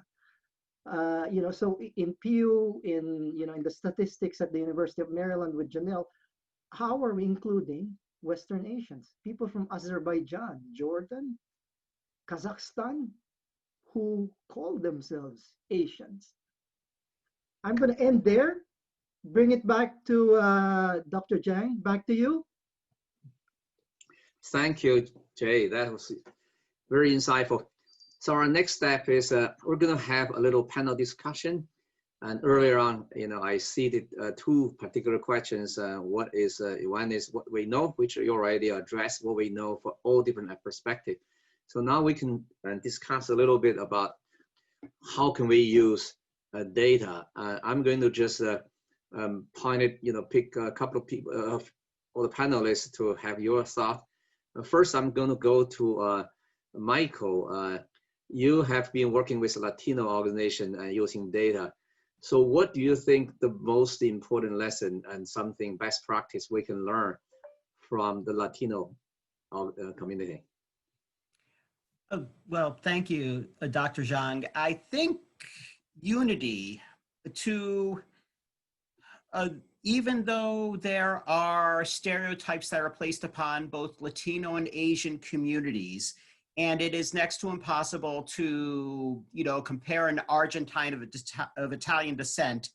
So in Pew, in the statistics at the University of Maryland with Janelle, how are we including Western Asians? People from Azerbaijan, Jordan, Kazakhstan, who call themselves Asians. I'm going to end there. Bring it back to Dr. Zhang. Back to you. Thank you, Jay. That was very insightful. So our next step is we're going to have a little panel discussion. And earlier on, I seeded two particular questions. One is what we know, which you already addressed, what we know for all different perspectives. So now we can discuss a little bit about how can we use data. I'm going to just point it, pick a couple of people, or the panelists to have your thought. First, I'm going to go to Michael. You have been working with a Latino organization using data. So what do you think the most important lesson and something best practice we can learn from the Latino community? Well, thank you, Dr. Zhang. I think unity to, even though there are stereotypes that are placed upon both Latino and Asian communities, and it is next to impossible to, compare an Argentine of Italian descent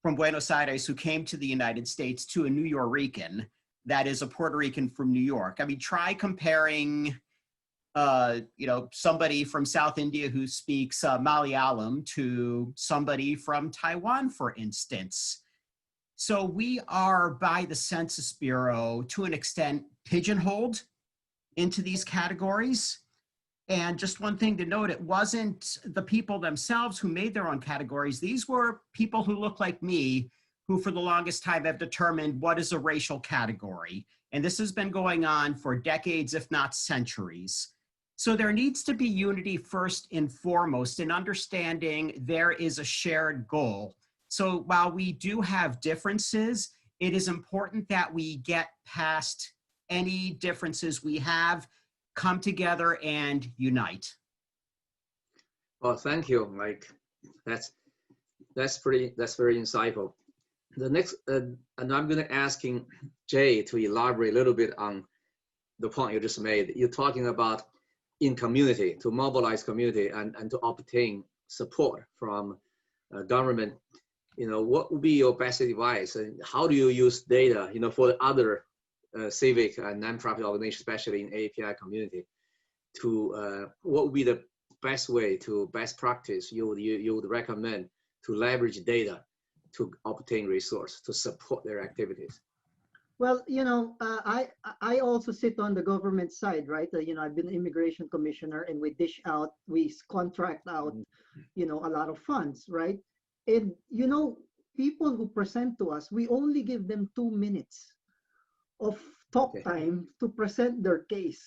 from Buenos Aires who came to the United States to a New Yorican that is a Puerto Rican from New York. I mean, try comparing, somebody from South India who speaks Malayalam to somebody from Taiwan, for instance. So we are, by the Census Bureau, to an extent, pigeonholed into these categories. And just one thing to note, it wasn't the people themselves who made their own categories. These were people who look like me, who for the longest time have determined what is a racial category. And this has been going on for decades, if not centuries. So there needs to be unity first and foremost in understanding there is a shared goal. So while we do have differences, it is important that we get past any differences we have, come together and unite. Well, thank you, Mike. That's very insightful. The next, and I'm going to asking Jay to elaborate a little bit on the point you just made. You're talking about in community, to mobilize community and to obtain support from government. You know, what would be your best advice, and how do you use data, you know, for the other civic and nonprofit organizations, especially in AAPI community, to what would be the best way to best practice you would recommend to leverage data to obtain resource to support their activities? Well, you know, I also sit on the government side, right? You know, I've been immigration commissioner, and we contract out, you know, a lot of funds, right? And, you know, people who present to us, we only give them 2 minutes of talk time to present their case.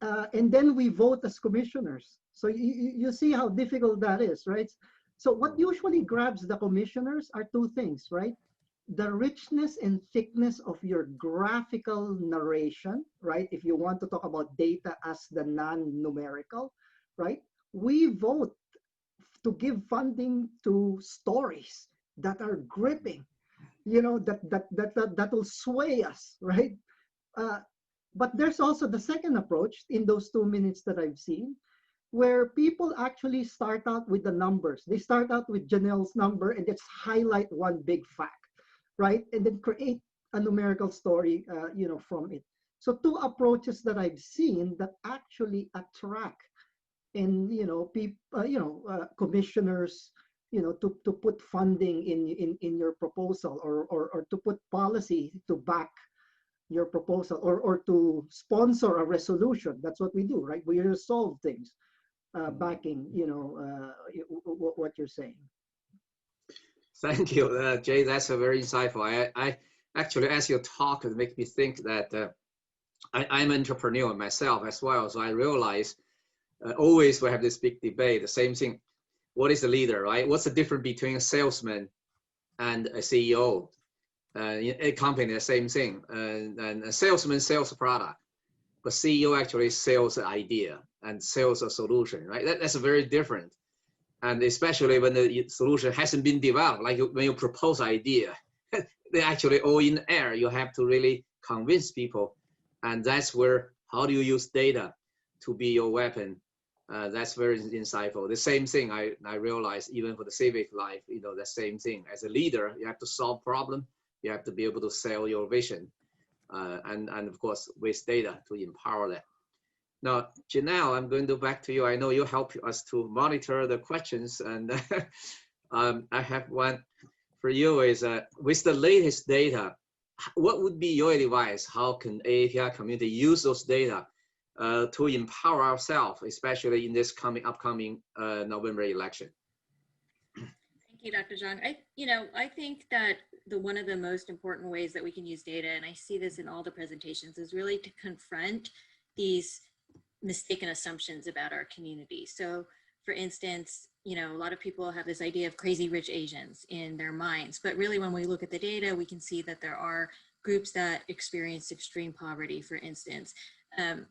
And then we vote as commissioners. So you see how difficult that is, right? So what usually grabs the commissioners are 2 things, right? The richness and thickness of your graphical narration, right? If you want to talk about data as the non-numerical, right? We vote to give funding to stories that are gripping, you know, that will sway us, right? But there's also the second approach in those 2 minutes that I've seen, where people actually start out with the numbers. They start out with Janelle's number and just highlight one big fact, right? And then create a numerical story, you know, from it. So 2 approaches that I've seen that actually attract and, you know, commissioners, you know, to put funding in your proposal, or to put policy to back your proposal, or to sponsor a resolution. That's what we do, right? We resolve things, backing, you know, what you're saying. Thank you, Jay. That's a very insightful. I actually, as you talk, it makes me think that I'm an entrepreneur myself as well. So I realize always we have this big debate, the same thing. What is a leader, right? What's the difference between a salesman and a CEO? A company, the same thing. And a salesman sells a product, but CEO actually sells an idea and sells a solution, right? That's very different. And especially when the solution hasn't been developed, like when you propose idea, they're actually all in the air. You have to really convince people. And that's where, how do you use data to be your weapon? That's very insightful. The same thing I realize even for the civic life, you know, the same thing. As a leader, you have to solve problem. You have to be able to sell your vision. And of course, with data to empower that. Now, Janelle, I'm going to back to you. I know you help us to monitor the questions, and I have one for you. Is with the latest data, what would be your advice? How can AAPI community use those data to empower ourselves, especially in this upcoming November election? Thank you, Dr. Zhang. I think that one of the most important ways that we can use data, and I see this in all the presentations, is really to confront these mistaken assumptions about our community. So for instance, you know, a lot of people have this idea of crazy rich Asians in their minds, but really when we look at the data, we can see that there are groups that experience extreme poverty, for instance. And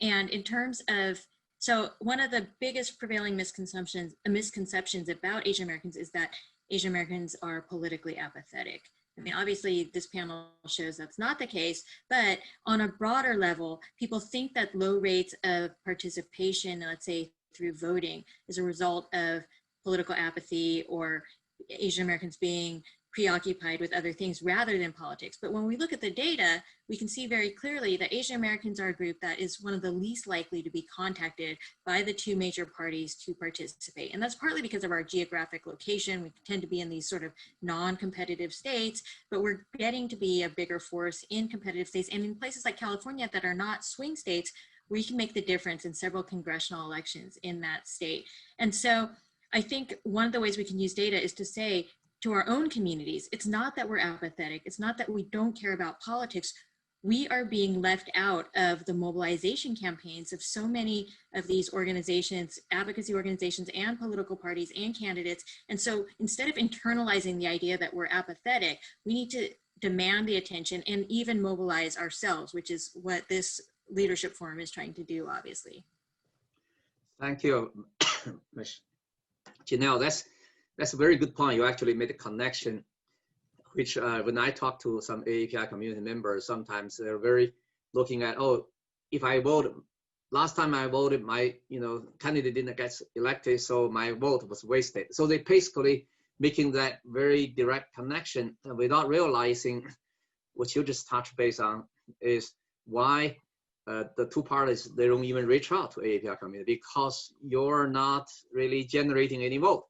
in terms of, so one of the biggest prevailing misconceptions about Asian Americans is that Asian Americans are politically apathetic. I mean, obviously this panel shows that's not the case, but on a broader level, people think that low rates of participation, let's say through voting, is a result of political apathy or Asian Americans being preoccupied with other things rather than politics. But when we look at the data, we can see very clearly that Asian Americans are a group that is one of the least likely to be contacted by the 2 major parties to participate. And that's partly because of our geographic location. We tend to be in these sort of non-competitive states, but we're getting to be a bigger force in competitive states. And in places like California that are not swing states, we can make the difference in several congressional elections in that state. And so I think one of the ways we can use data is to say, to our own communities, it's not that we're apathetic, it's not that we don't care about politics, we are being left out of the mobilization campaigns of so many of these organizations, advocacy organizations and political parties and candidates. And so instead of internalizing the idea that we're apathetic, we need to demand the attention and even mobilize ourselves, which is what this leadership forum is trying to do, obviously. Thank you, Janelle, that's a very good point. You actually made a connection, which when I talk to some AAPI community members, sometimes they're very looking at, oh, if I vote, last time I voted, my candidate didn't get elected, so my vote was wasted. So they basically making that very direct connection without realizing what you just touched base on is why the two parties, they don't even reach out to AAPI community, because you're not really generating any vote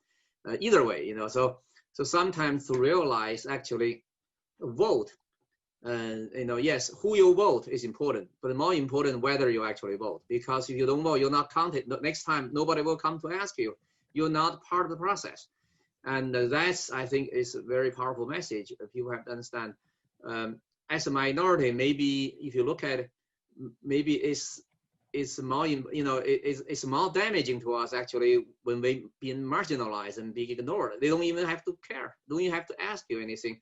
either way, So sometimes to realize actually vote, yes, who you vote is important, but more important whether you actually vote, because if you don't vote, you're not counted. Next time, nobody will come to ask you. You're not part of the process. And that's, I think, is a very powerful message. People have to understand. As a minority, maybe if you look at it, maybe it's more, it's more damaging to us actually when we being marginalized and being ignored. They don't even have to care. Don't even have to ask you anything.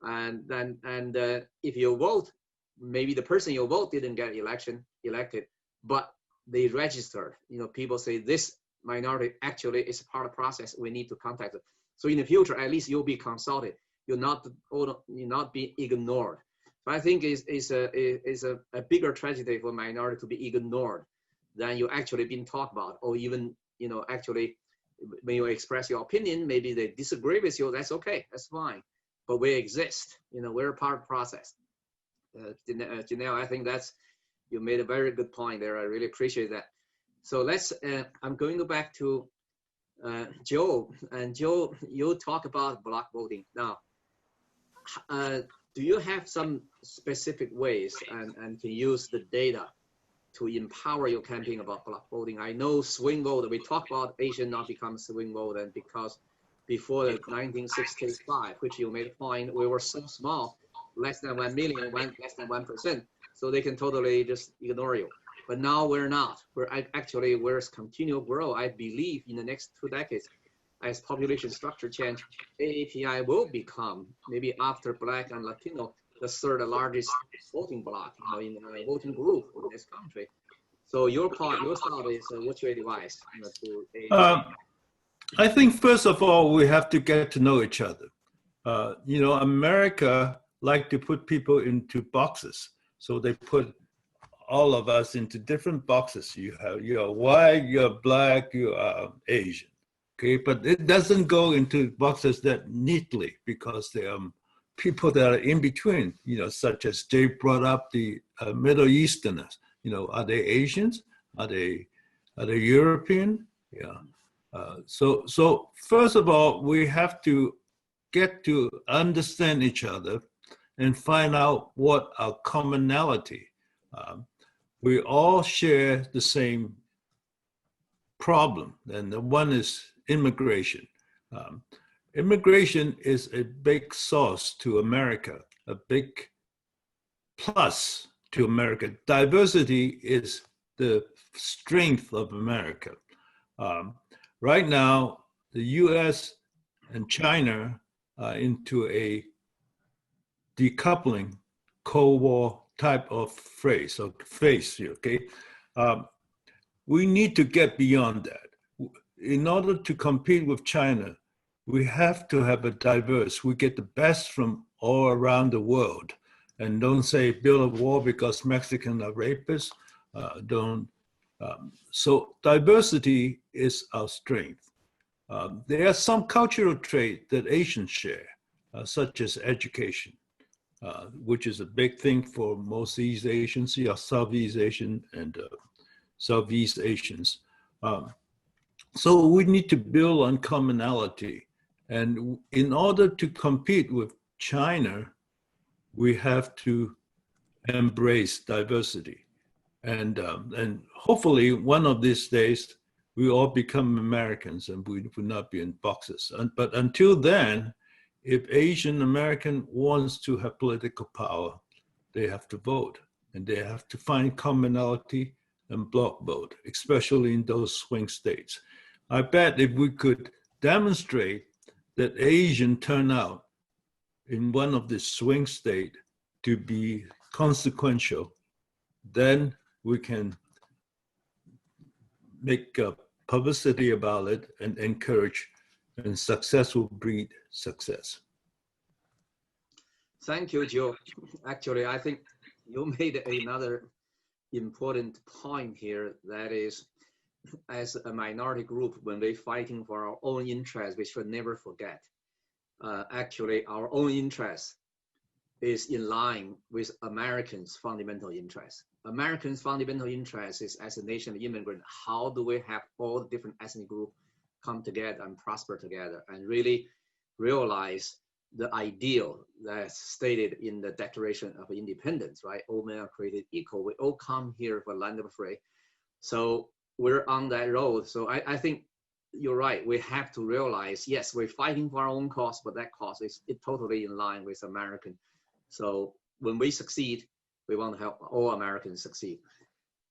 And if you vote, maybe the person you vote didn't get elected, but they registered. People say this minority actually is part of the process. We need to contact them. So in the future, at least you'll be consulted. You're not being ignored. So I think is a bigger tragedy for minority to be ignored than you actually being talked about, or even actually when you express your opinion, maybe they disagree with you. That's okay. That's fine. But we exist. We're part of the process. Janelle, I think you made a very good point there. I really appreciate that. So I'm going to go back to Joel. And Joel, you talk about block voting. Now, do you have some specific ways and can use the data to empower your campaign about block voting? I know swing vote, we talk about Asian not become swing vote, and because before the 1965, which you made a point, we were so small, less than 1 million, less than 1%. So they can totally just ignore you. But now we're not. We're continue to grow. I believe in the next 2 decades, as population structure change, AAPI will become, maybe after Black and Latino, the third largest voting bloc, in the voting group in this country. So your thought is, what's your advice to AAPI? I think first of all, we have to get to know each other. America like to put people into boxes. So they put all of us into different boxes. You're white, you're Black, you are Asian. Okay, but it doesn't go into boxes that neatly, because there are people that are in between, such as Jay brought up the Middle Easterners. Are they Asians? Are they European? Yeah. So first of all, we have to get to understand each other and find out what our commonality. We all share the same problem, and the one is immigration. Immigration is a big source to America, a big plus to America. Diversity is the strength of America. Right now, the US and China are into a decoupling Cold War type of phase, okay? We need to get beyond that. In order to compete with China, we have to have a diverse. We get the best from all around the world, and don't say build a wall because Mexicans are rapists. So diversity is our strength. There are some cultural traits that Asians share, such as education, which is a big thing for most East Asians, Southeast Asian and Southeast Asians. So we need to build on commonality. And in order to compete with China, we have to embrace diversity. And hopefully one of these days, we all become Americans and we will not be in boxes. But until then, if Asian American wants to have political power, they have to vote, and they have to find commonality and block vote, especially in those swing states. I bet if we could demonstrate that Asian turnout in one of the swing states to be consequential, then we can make publicity about it and encourage and success will breed success. Thank you, Joe. Actually, I think you made another important point here. That is, as a minority group, when we're fighting for our own interests, we should never forget. Actually, our own interest is in line with Americans' fundamental interests. Americans' fundamental interest is, as a nation of immigrants, how do we have all the different ethnic groups come together and prosper together and really realize the ideal that's stated in the Declaration of Independence, right? All men are created equal. We all come here for land of the free. So we're on that road. So I think you're right. We have to realize, yes, we're fighting for our own cause, but that cause is totally in line with American. So when we succeed, we want to help all Americans succeed.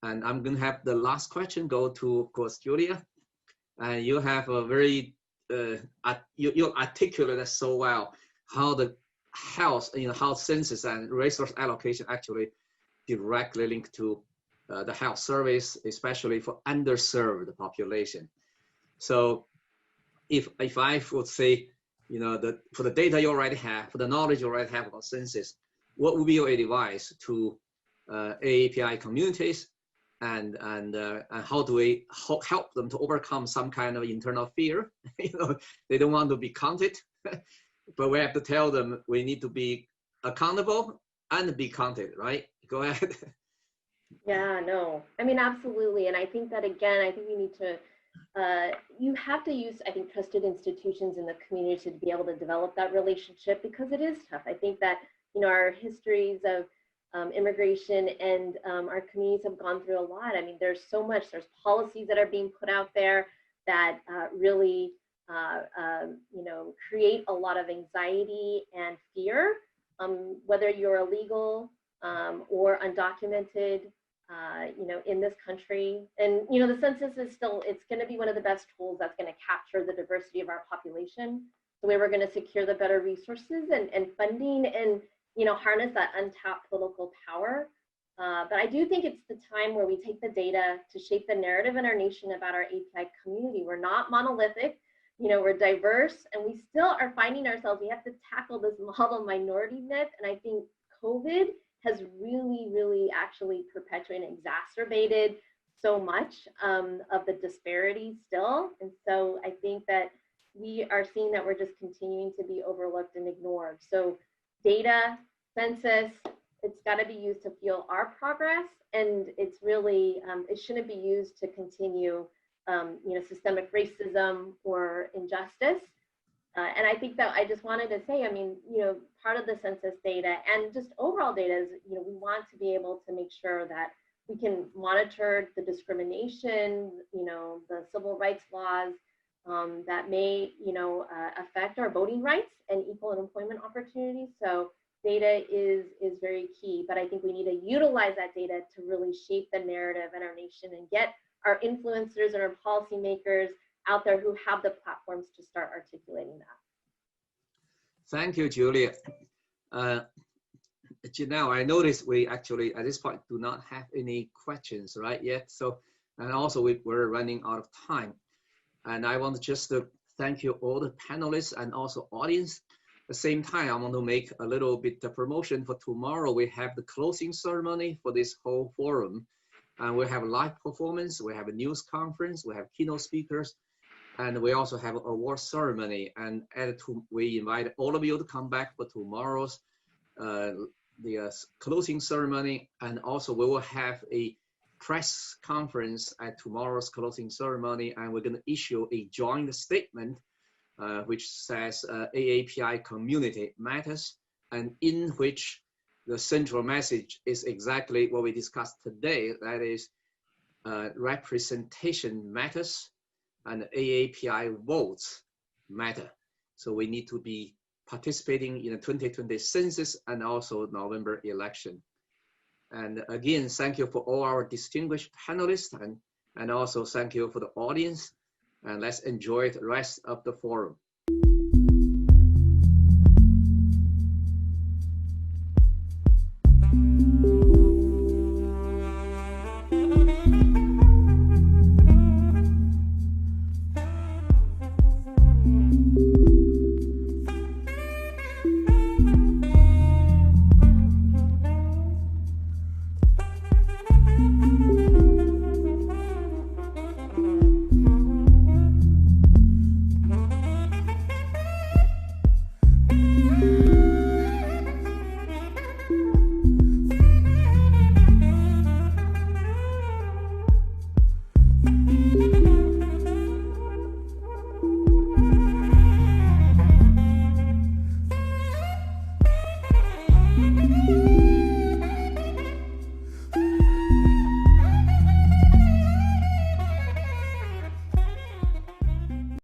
And I'm going to have the last question go to, of course, Julia. And you have a very, you articulate that so well, how the health, how census and resource allocation actually directly linked to the health service, especially for underserved population. So if I would say, for the data you already have, for the knowledge you already have about census, what would be your advice to AAPI communities, and how do we help them to overcome some kind of internal fear? They don't want to be counted, but we have to tell them we need to be accountable and be counted, right? Go ahead. Yeah, no, I mean, absolutely. And I think that, again, I think we need to, you have to use, I think, trusted institutions in the community to be able to develop that relationship, because it is tough. I think that, our histories of immigration and our communities have gone through a lot. I mean, there's so much, there's policies that are being put out there that really, create a lot of anxiety and fear, whether you're illegal or undocumented, in this country. And, the census is still, it's going to be one of the best tools that's going to capture the diversity of our population. The way we're going to secure the better resources and funding and, harness that untapped political power. But I do think it's the time where we take the data to shape the narrative in our nation about our API community. We're not monolithic, we're diverse, and we still are finding ourselves, we have to tackle this model minority myth. And I think COVID has really, really actually perpetuated and exacerbated so much of the disparity still. And so I think that we are seeing that we're just continuing to be overlooked and ignored. So data, census, it's got to be used to fuel our progress. And it's really, it shouldn't be used to continue, systemic racism or injustice. And I think that I just wanted to say, I mean, part of the census data and just overall data is, we want to be able to make sure that we can monitor the discrimination, the civil rights laws that may, affect our voting rights and equal employment opportunities. So data is very key, but I think we need to utilize that data to really shape the narrative in our nation and get our influencers and our policymakers out there who have the platforms to start articulating that. Thank you, Julia. Janelle, I noticed we actually at this point do not have any questions right yet. So, and also we're running out of time. And I want just to thank you all the panelists and also audience. At the same time, I want to make a little bit of promotion for tomorrow. We have the closing ceremony for this whole forum. And we have a live performance, we have a news conference, we have keynote speakers, and we also have an award ceremony. And we invite all of you to come back for tomorrow's the closing ceremony. And also we will have a press conference at tomorrow's closing ceremony. And we're going to issue a joint statement, which says AAPI community matters, and in which the central message is exactly what we discussed today. That is representation matters and AAPI votes matter. So we need to be participating in the 2020 census and also November election. And again, thank you for all our distinguished panelists and also thank you for the audience. And let's enjoy the rest of the forum.